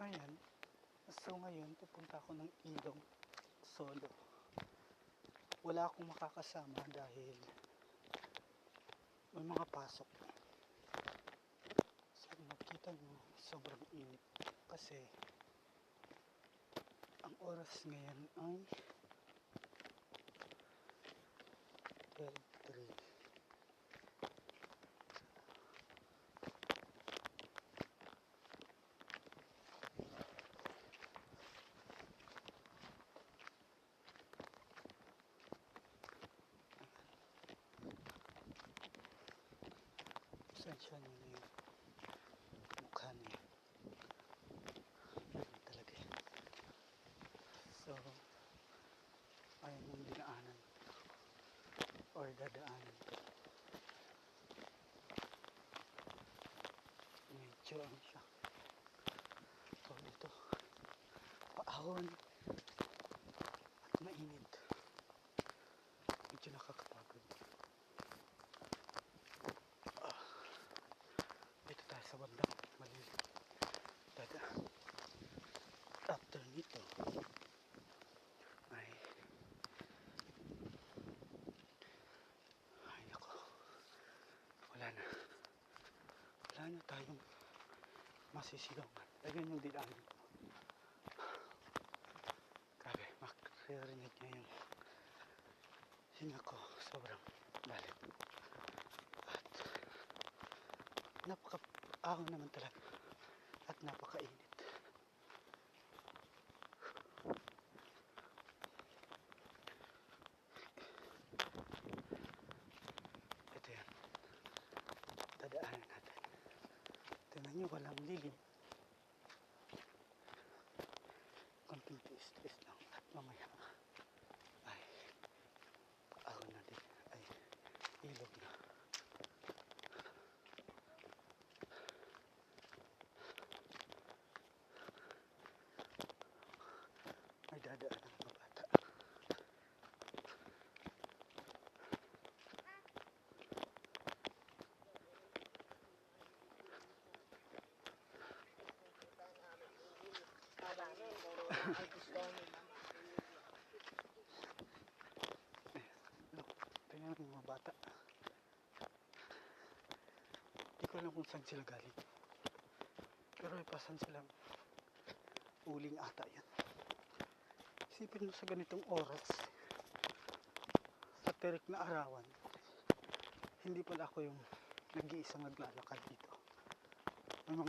Ayan. So ngayon, pupunta ako ng ilog solo. Wala akong makakasama dahil may mga pasok. So makita nyo, sobrang init. Kasi ang oras ngayon ay 12:03. Pasensya nyo na yung mukha niya. Ganun talaga eh. So, ayun yung dinaanan or dadaanan ko. Medyo ano siya. So, dito. Paahon. At mainit. Medyo nakakapagod. Dito tayo sa bandang malilim. After nito ay nako, wala na tayong masisilungan. Ayun yung dinaanan ko. Grabe, makarinig niya yung hinga ko, sobrang lalim at napaka-ahon naman talaga at napakainit. Ito yan, dadaanan natin. Tingnan nyo, walang lilim, konting stress lang at mamaya ay ahon na din, ay ilog na. May dadaan ang mga bata. Tingnan yung mga bata. Hindi ko alam kung saan sila galing. Pero ipasan silang uling ata yan. Isipin mo sa ganitong oras, sa terik na arawan, hindi pala ako yung nag-iisang naglalakad dito. May mga